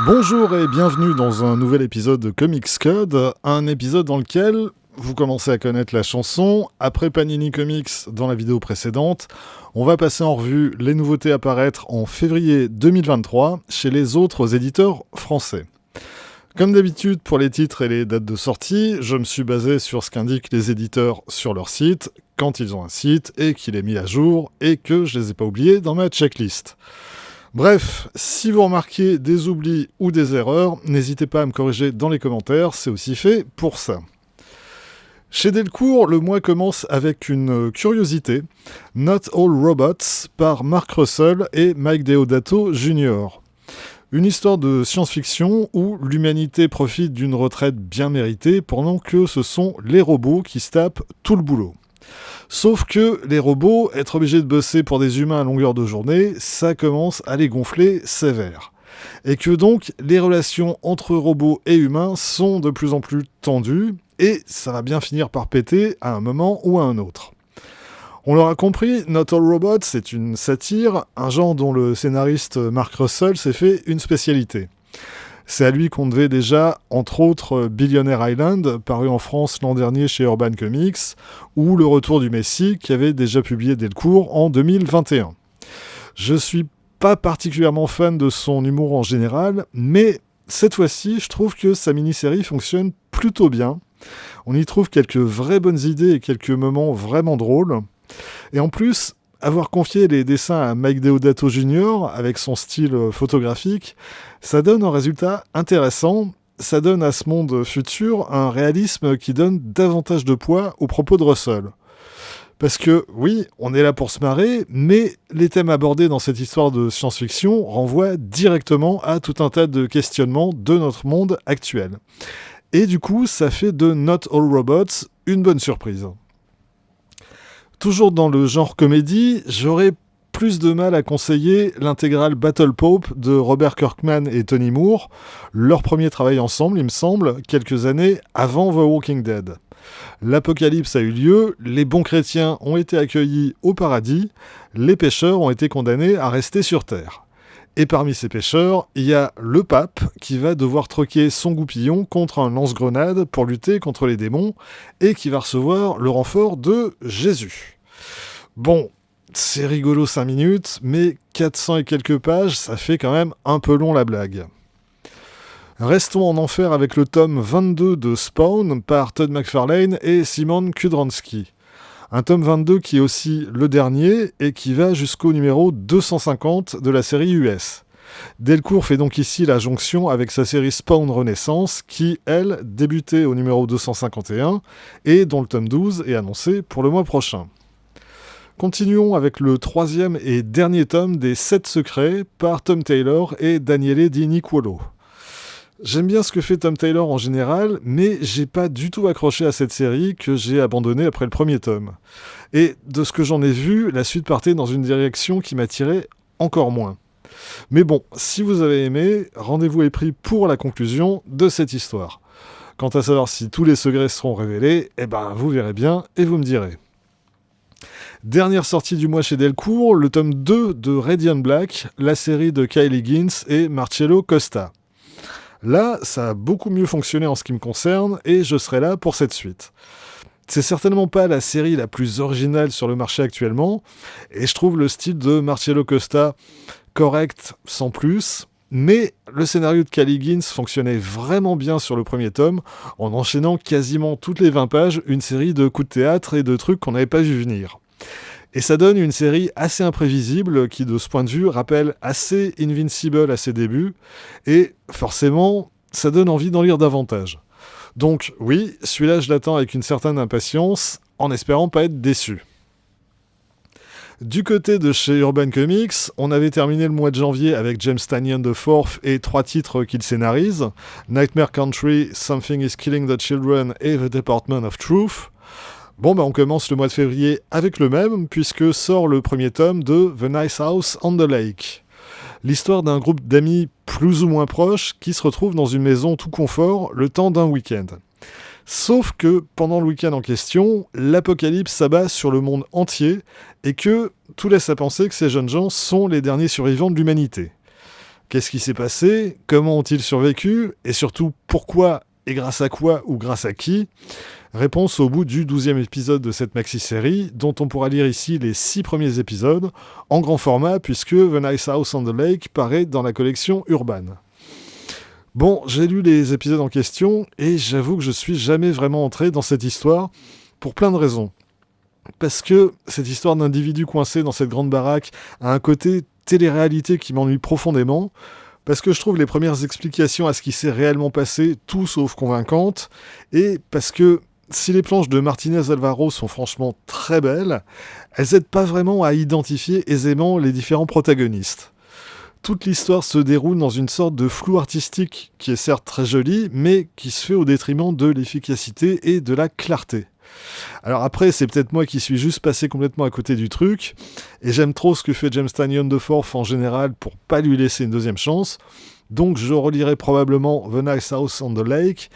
Bonjour et bienvenue dans un nouvel épisode de Comics Code, un épisode dans lequel vous commencez à connaître la chanson. Après Panini Comics dans la vidéo précédente, on va passer en revue les nouveautés à paraître en février 2023 chez les autres éditeurs français. Comme d'habitude pour les titres et les dates de sortie, je me suis basé sur ce qu'indiquent les éditeurs sur leur site, quand ils ont un site et qu'il est mis à jour et que je les ai pas oubliés dans ma checklist. Bref, si vous remarquez des oublis ou des erreurs, n'hésitez pas à me corriger dans les commentaires, c'est aussi fait pour ça. Chez Delcourt, le mois commence avec une curiosité, Not All Robots par Mark Russell et Mike Deodato Jr. Une histoire de science-fiction où l'humanité profite d'une retraite bien méritée pendant que ce sont les robots qui se tapent tout le boulot. Sauf que les robots, être obligés de bosser pour des humains à longueur de journée, ça commence à les gonfler sévère. Et que donc les relations entre robots et humains sont de plus en plus tendues, et ça va bien finir par péter à un moment ou à un autre. On l'aura compris, Not All Robots c'est une satire, un genre dont le scénariste Mark Russell s'est fait une spécialité. C'est à lui qu'on devait déjà, entre autres, Billionaire Island, paru en France l'an dernier chez Urban Comics, ou Le Retour du Messie, qui avait déjà publié Delcourt en 2021. Je suis pas particulièrement fan de son humour en général, mais cette fois-ci, je trouve que sa mini-série fonctionne plutôt bien. On y trouve quelques vraies bonnes idées et quelques moments vraiment drôles. Et en plus, avoir confié les dessins à Mike Deodato Jr. avec son style photographique, ça donne un résultat intéressant. Ça donne à ce monde futur un réalisme qui donne davantage de poids aux propos de Russell. Parce que, oui, on est là pour se marrer, mais les thèmes abordés dans cette histoire de science-fiction renvoient directement à tout un tas de questionnements de notre monde actuel. Et du coup, ça fait de Not All Robots une bonne surprise. Toujours dans le genre comédie, j'aurais plus de mal à conseiller l'intégrale Battle Pope de Robert Kirkman et Tony Moore, leur premier travail ensemble, il me semble, quelques années avant The Walking Dead. L'apocalypse a eu lieu, les bons chrétiens ont été accueillis au paradis, les pécheurs ont été condamnés à rester sur Terre. Et parmi ces pécheurs, il y a le pape qui va devoir troquer son goupillon contre un lance-grenade pour lutter contre les démons et qui va recevoir le renfort de Jésus. Bon, c'est rigolo 5 minutes, mais 400 et quelques pages, ça fait quand même un peu long la blague. Restons en enfer avec le tome 22 de Spawn par Todd McFarlane et Simon Kudranski. Un tome 22 qui est aussi le dernier et qui va jusqu'au numéro 250 de la série US. Delcourt fait donc ici la jonction avec sa série Spawn Renaissance qui, elle, débutait au numéro 251 et dont le tome 12 est annoncé pour le mois prochain. Continuons avec le troisième et dernier tome des 7 secrets par Tom Taylor et Daniele Di Nicuolo. J'aime bien ce que fait Tom Taylor en général, mais j'ai pas du tout accroché à cette série que j'ai abandonnée après le premier tome. Et de ce que j'en ai vu, la suite partait dans une direction qui m'attirait encore moins. Mais bon, si vous avez aimé, rendez-vous est pris pour la conclusion de cette histoire. Quant à savoir si tous les secrets seront révélés, vous verrez bien et vous me direz. Dernière sortie du mois chez Delcourt, le tome 2 de Radiant Black, la série de Kyle Higgins et Marcello Costa. Là, ça a beaucoup mieux fonctionné en ce qui me concerne, et je serai là pour cette suite. C'est certainement pas la série la plus originale sur le marché actuellement, et je trouve le style de Marcello Costa correct sans plus, mais le scénario de Kyle Higgins fonctionnait vraiment bien sur le premier tome, en enchaînant quasiment toutes les 20 pages une série de coups de théâtre et de trucs qu'on n'avait pas vu venir. Et ça donne une série assez imprévisible qui, de ce point de vue, rappelle assez Invincible à ses débuts. Et forcément, ça donne envie d'en lire davantage. Donc oui, celui-là, je l'attends avec une certaine impatience, en espérant pas être déçu. Du côté de chez Urban Comics, on avait terminé le mois de janvier avec James Tynion IV et 3 titres qu'il scénarise, Nightmare Country, Something is Killing the Children et The Department of Truth. Bon, on commence le mois de février avec le même, puisque sort le premier tome de The Nice House on the Lake. L'histoire d'un groupe d'amis plus ou moins proches qui se retrouvent dans une maison tout confort le temps d'un week-end. Sauf que, pendant le week-end en question, l'apocalypse s'abat sur le monde entier et que tout laisse à penser que ces jeunes gens sont les derniers survivants de l'humanité. Qu'est-ce qui s'est passé? Comment ont-ils survécu? Et surtout, pourquoi et grâce à quoi ou grâce à qui? Réponse au bout du 12e épisode de cette maxi-série, dont on pourra lire ici les 6 premiers épisodes, en grand format puisque The Nice House on the Lake paraît dans la collection Urban. Bon, j'ai lu les épisodes en question et j'avoue que je suis jamais vraiment entré dans cette histoire pour plein de raisons. Parce que cette histoire d'individu coincé dans cette grande baraque a un côté télé-réalité qui m'ennuie profondément, parce que je trouve les premières explications à ce qui s'est réellement passé tout sauf convaincantes, et parce que si les planches de Martinez Alvaro sont franchement très belles, elles n'aident pas vraiment à identifier aisément les différents protagonistes. Toute l'histoire se déroule dans une sorte de flou artistique qui est certes très joli, mais qui se fait au détriment de l'efficacité et de la clarté. Alors après, c'est peut-être moi qui suis juste passé complètement à côté du truc, et j'aime trop ce que fait James Tynion de Forth en général pour pas lui laisser une deuxième chance, donc je relirai probablement The Nice House on the Lake,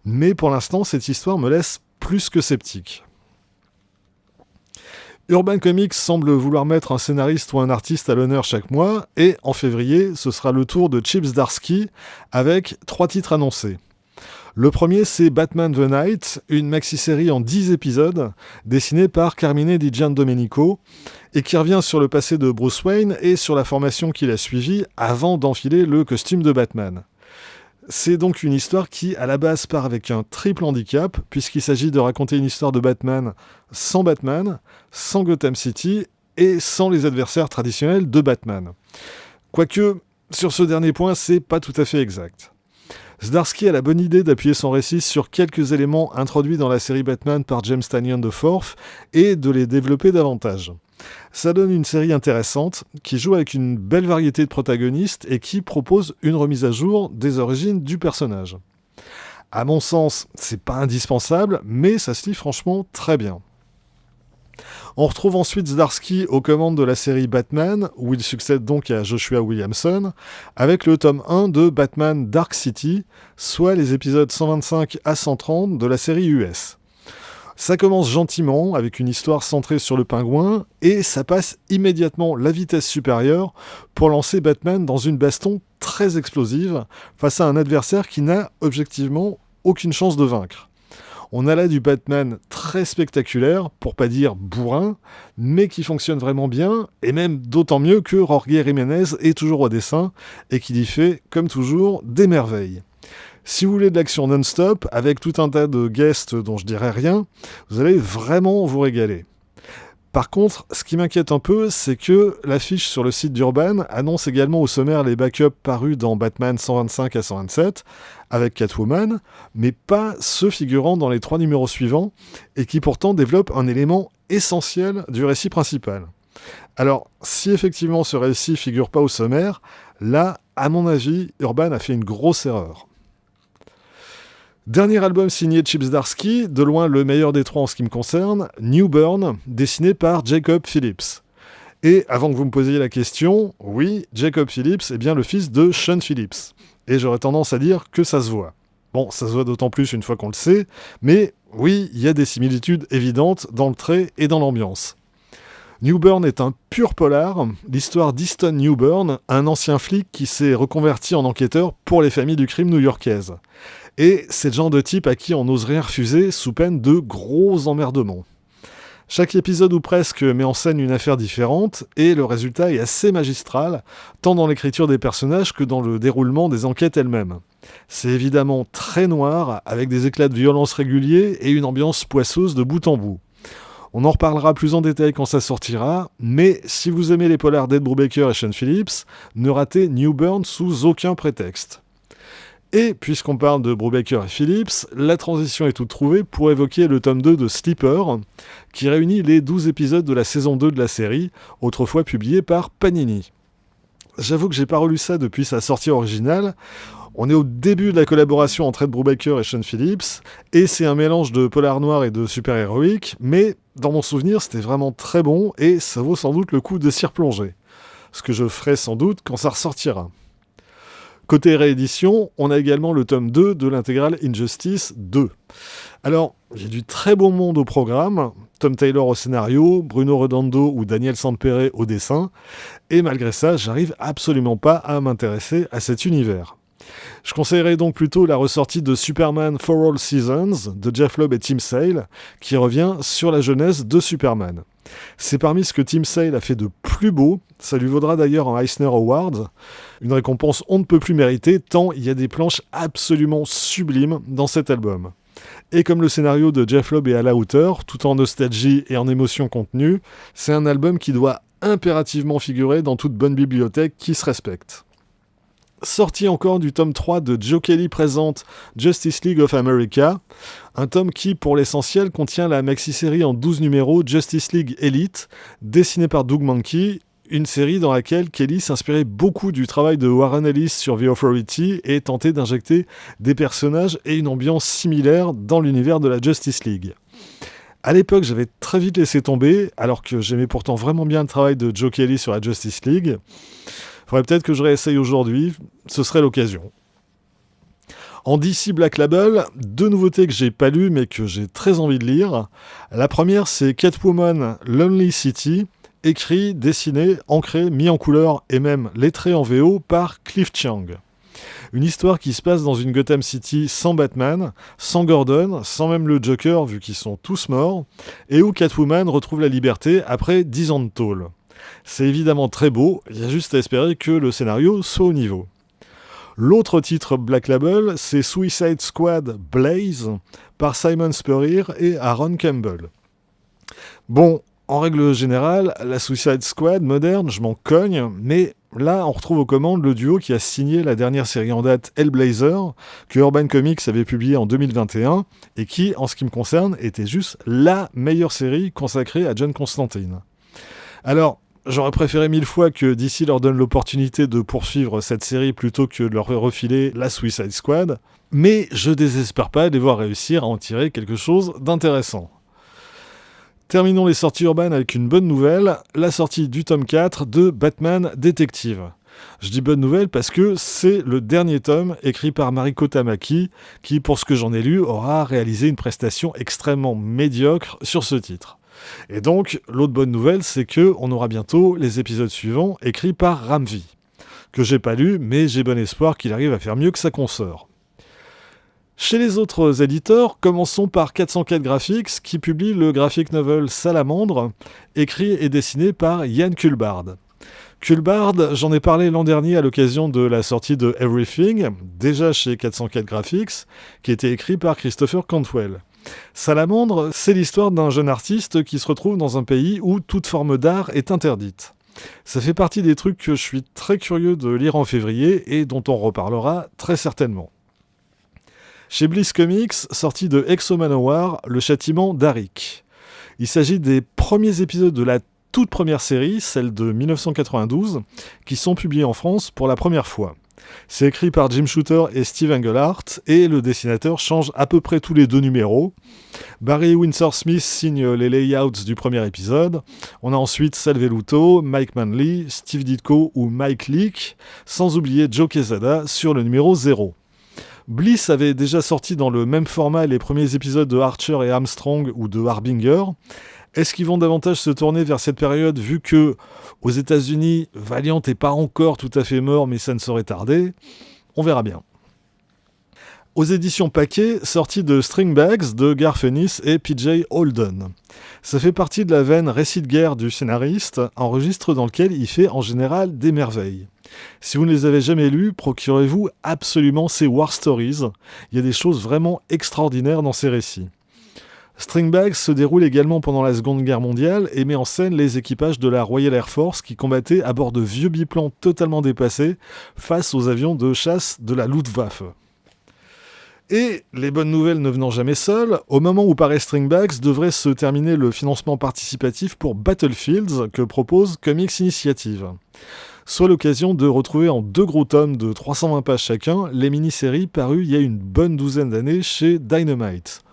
mais pour l'instant, cette histoire me laisse plus que sceptique. Urban Comics semble vouloir mettre un scénariste ou un artiste à l'honneur chaque mois, et en février, ce sera le tour de Chip Zdarsky avec 3 titres annoncés. Le premier, c'est Batman the Night, une maxi-série en 10 épisodes, dessinée par Carmine Di Giandomenico, et qui revient sur le passé de Bruce Wayne et sur la formation qu'il a suivie avant d'enfiler le costume de Batman. C'est donc une histoire qui, à la base, part avec un triple handicap, puisqu'il s'agit de raconter une histoire de Batman, sans Gotham City, et sans les adversaires traditionnels de Batman. Quoique, sur ce dernier point, c'est pas tout à fait exact. Zdarsky a la bonne idée d'appuyer son récit sur quelques éléments introduits dans la série Batman par James Tynion de Forth et de les développer davantage. Ça donne une série intéressante qui joue avec une belle variété de protagonistes et qui propose une remise à jour des origines du personnage. À mon sens, c'est pas indispensable, mais ça se lit franchement très bien. On retrouve ensuite Zdarsky aux commandes de la série Batman, où il succède donc à Joshua Williamson, avec le tome 1 de Batman Dark City, soit les épisodes 125 à 130 de la série US. Ça commence gentiment, avec une histoire centrée sur le pingouin, et ça passe immédiatement la vitesse supérieure pour lancer Batman dans une baston très explosive face à un adversaire qui n'a objectivement aucune chance de vaincre. On a là du Batman très spectaculaire, pour pas dire bourrin, mais qui fonctionne vraiment bien, et même d'autant mieux que Jorge Jiménez est toujours au dessin, et qu'il y fait, comme toujours, des merveilles. Si vous voulez de l'action non-stop, avec tout un tas de guests dont je dirais rien, vous allez vraiment vous régaler. Par contre, ce qui m'inquiète un peu, c'est que l'affiche sur le site d'Urban annonce également au sommaire les backups parus dans Batman 125 à 127, avec Catwoman, mais pas ceux figurant dans les 3 numéros suivants, et qui pourtant développent un élément essentiel du récit principal. Alors, si effectivement ce récit figure pas au sommaire, là, à mon avis, Urban a fait une grosse erreur. Dernier album signé Chip Zdarsky, de loin le meilleur des 3 en ce qui me concerne, New Burn, dessiné par Jacob Phillips. Et avant que vous me posiez la question, oui, Jacob Phillips est bien le fils de Sean Phillips. Et j'aurais tendance à dire que ça se voit. Bon, ça se voit d'autant plus une fois qu'on le sait, mais oui, il y a des similitudes évidentes dans le trait et dans l'ambiance. New Burn est un pur polar, l'histoire d'Easton Newburn, un ancien flic qui s'est reconverti en enquêteur pour les familles du crime new-yorkaise. Et c'est le genre de type à qui on n'ose rien refuser sous peine de gros emmerdements. Chaque épisode ou presque met en scène une affaire différente, et le résultat est assez magistral, tant dans l'écriture des personnages que dans le déroulement des enquêtes elles-mêmes. C'est évidemment très noir, avec des éclats de violence réguliers et une ambiance poisseuse de bout en bout. On en reparlera plus en détail quand ça sortira, mais si vous aimez les polars d'Ed Brubaker et Sean Phillips, ne ratez New Burn sous aucun prétexte. Et puisqu'on parle de Brubaker et Phillips, la transition est toute trouvée pour évoquer le tome 2 de Sleeper, qui réunit les 12 épisodes de la saison 2 de la série, autrefois publiée par Panini. J'avoue que j'ai pas relu ça depuis sa sortie originale. On est au début de la collaboration entre Ed Brubaker et Sean Phillips, et c'est un mélange de polar noir et de super-héroïque, mais dans mon souvenir c'était vraiment très bon, et ça vaut sans doute le coup de s'y replonger. Ce que je ferai sans doute quand ça ressortira. Côté réédition, on a également le tome 2 de l'intégrale Injustice 2. Alors, il y a du très beau monde au programme, Tom Taylor au scénario, Bruno Redondo ou Daniel Sampere au dessin, et malgré ça, j'arrive absolument pas à m'intéresser à cet univers. Je conseillerais donc plutôt la ressortie de Superman for All Seasons de Jeff Loeb et Tim Sale, qui revient sur la jeunesse de Superman. C'est parmi ce que Tim Sale a fait de plus beau, ça lui vaudra d'ailleurs un Eisner Award, une récompense on ne peut plus mériter tant il y a des planches absolument sublimes dans cet album. Et comme le scénario de Jeff Loeb est à la hauteur, tout en nostalgie et en émotion contenue, c'est un album qui doit impérativement figurer dans toute bonne bibliothèque qui se respecte. Sorti encore du tome 3 de Joe Kelly présente Justice League of America, un tome qui, pour l'essentiel, contient la maxi-série en 12 numéros Justice League Elite, dessinée par Doug Mahnke, une série dans laquelle Kelly s'inspirait beaucoup du travail de Warren Ellis sur The Authority et tentait d'injecter des personnages et une ambiance similaire dans l'univers de la Justice League. À l'époque, j'avais très vite laissé tomber, alors que j'aimais pourtant vraiment bien le travail de Joe Kelly sur la Justice League. Faudrait peut-être que je réessaye aujourd'hui, ce serait l'occasion. En DC Black Label, 2 nouveautés que j'ai pas lues mais que j'ai très envie de lire. La première, c'est Catwoman Lonely City, écrit, dessiné, ancré, mis en couleur et même lettré en VO par Cliff Chiang. Une histoire qui se passe dans une Gotham City sans Batman, sans Gordon, sans même le Joker vu qu'ils sont tous morts, et où Catwoman retrouve la liberté après 10 ans de tôle. C'est évidemment très beau, il y a juste à espérer que le scénario soit au niveau. L'autre titre Black Label, c'est Suicide Squad Blaze par Simon Spurrier et Aaron Campbell. Bon, en règle générale, la Suicide Squad moderne, je m'en cogne, mais là on retrouve aux commandes le duo qui a signé la dernière série en date Hellblazer, que Urban Comics avait publié en 2021, et qui, en ce qui me concerne, était juste la meilleure série consacrée à John Constantine. Alors, j'aurais préféré 1000 fois que DC leur donne l'opportunité de poursuivre cette série plutôt que de leur refiler la Suicide Squad, mais je désespère pas de les voir réussir à en tirer quelque chose d'intéressant. Terminons les sorties urbaines avec une bonne nouvelle, la sortie du tome 4 de Batman Detective. Je dis bonne nouvelle parce que c'est le dernier tome écrit par Mariko Tamaki qui, pour ce que j'en ai lu, aura réalisé une prestation extrêmement médiocre sur ce titre. Et donc, l'autre bonne nouvelle, c'est que on aura bientôt les épisodes suivants écrits par Ramvi, que j'ai pas lu, mais j'ai bon espoir qu'il arrive à faire mieux que sa consort. Chez les autres éditeurs, commençons par 404 Graphics, qui publie le graphic novel Salamandre, écrit et dessiné par Yann Kulbard. Kulbard, j'en ai parlé l'an dernier à l'occasion de la sortie de Everything, déjà chez 404 Graphics, qui était écrit par Christopher Cantwell. Salamandre, c'est l'histoire d'un jeune artiste qui se retrouve dans un pays où toute forme d'art est interdite. Ça fait partie des trucs que je suis très curieux de lire en février et dont on reparlera très certainement. Chez Bliss Comics, sorti de Exo Manowar, le châtiment d'Arik. Il s'agit des premiers épisodes de la toute première série, celle de 1992, qui sont publiés en France pour la première fois. C'est écrit par Jim Shooter et Steve Englehart, et le dessinateur change à peu près tous les 2 numéros. Barry Windsor-Smith signe les layouts du premier épisode. On a ensuite Sal Velluto, Mike Manley, Steve Ditko ou Mike Leake, sans oublier Joe Quesada sur le numéro 0. Bliss avait déjà sorti dans le même format les premiers épisodes de Archer et Armstrong ou de Harbinger. Est-ce qu'ils vont davantage se tourner vers cette période vu que, aux États-Unis, Valiant n'est pas encore tout à fait mort, mais ça ne saurait tarder? On verra bien. Aux éditions Paquet, sortie de String Bags de Garth Ennis et PJ Holden. Ça fait partie de la veine récit de guerre du scénariste, un registre dans lequel il fait en général des merveilles. Si vous ne les avez jamais lus, procurez-vous absolument ces War Stories. Il y a des choses vraiment extraordinaires dans ces récits. Stringbags se déroule également pendant la Seconde Guerre mondiale et met en scène les équipages de la Royal Air Force qui combattaient à bord de vieux biplans totalement dépassés face aux avions de chasse de la Luftwaffe. Et les bonnes nouvelles ne venant jamais seules, au moment où paraît Stringbags devrait se terminer le financement participatif pour Battlefields que propose Comics Initiative. Soit l'occasion de retrouver en 2 gros tomes de 320 pages chacun les mini-séries parues il y a une bonne douzaine d'années chez Dynamite.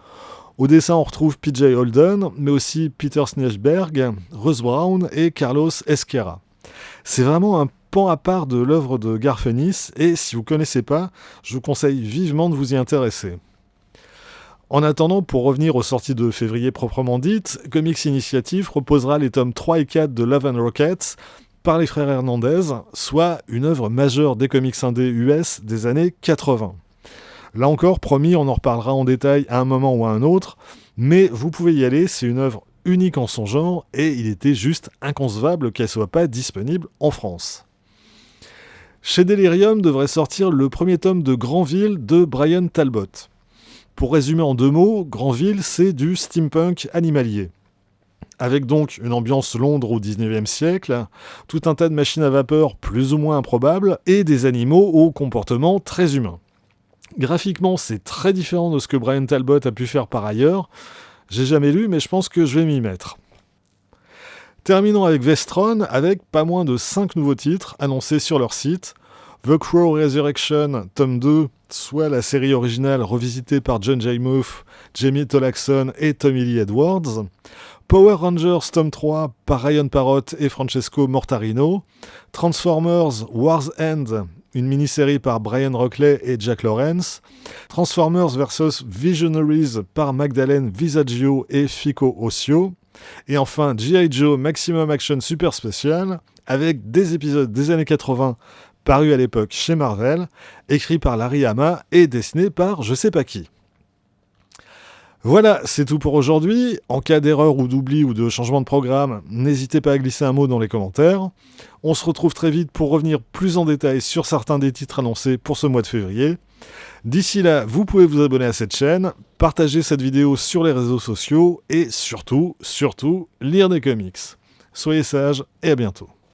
Au dessin, on retrouve PJ Holden, mais aussi Peter Snejberg, Russ Brown et Carlos Esquerra. C'est vraiment un pan à part de l'œuvre de Garth Ennis, et si vous ne connaissez pas, je vous conseille vivement de vous y intéresser. En attendant, pour revenir aux sorties de février proprement dites, Comics Initiative proposera les tomes 3 et 4 de Love and Rockets par les frères Hernandez, soit une œuvre majeure des comics indés US des années 80. Là encore, promis, on en reparlera en détail à un moment ou à un autre, mais vous pouvez y aller, c'est une œuvre unique en son genre, et il était juste inconcevable qu'elle soit pas disponible en France. Chez Delirium devrait sortir le premier tome de Granville de Brian Talbot. Pour résumer en 2 mots, Granville, c'est du steampunk animalier. Avec donc une ambiance Londres au 19e siècle, tout un tas de machines à vapeur plus ou moins improbables, et des animaux au comportement très humain. Graphiquement, c'est très différent de ce que Brian Talbot a pu faire par ailleurs. J'ai jamais lu, mais je pense que je vais m'y mettre. Terminons avec Vestron, avec pas moins de 5 nouveaux titres annoncés sur leur site. The Crow Resurrection, tome 2, soit la série originale revisitée par John J. Moff, Jamie Tolackson et Tommy Lee Edwards. Power Rangers, tome 3, par Ryan Parrott et Francesco Mortarino. Transformers War's End, une mini-série par Brian Rockley et Jack Lawrence. Transformers vs Visionaries par Magdalene Visaggio et Fico Ossio. Et enfin, G.I. Joe Maximum Action Super Special, avec des épisodes des années 80 parus à l'époque chez Marvel, écrits par Larry Hama et dessinés par je sais pas qui. Voilà, c'est tout pour aujourd'hui. En cas d'erreur ou d'oubli ou de changement de programme, n'hésitez pas à glisser un mot dans les commentaires. On se retrouve très vite pour revenir plus en détail sur certains des titres annoncés pour ce mois de février. D'ici là, vous pouvez vous abonner à cette chaîne, partager cette vidéo sur les réseaux sociaux et surtout, lire des comics. Soyez sages et à bientôt.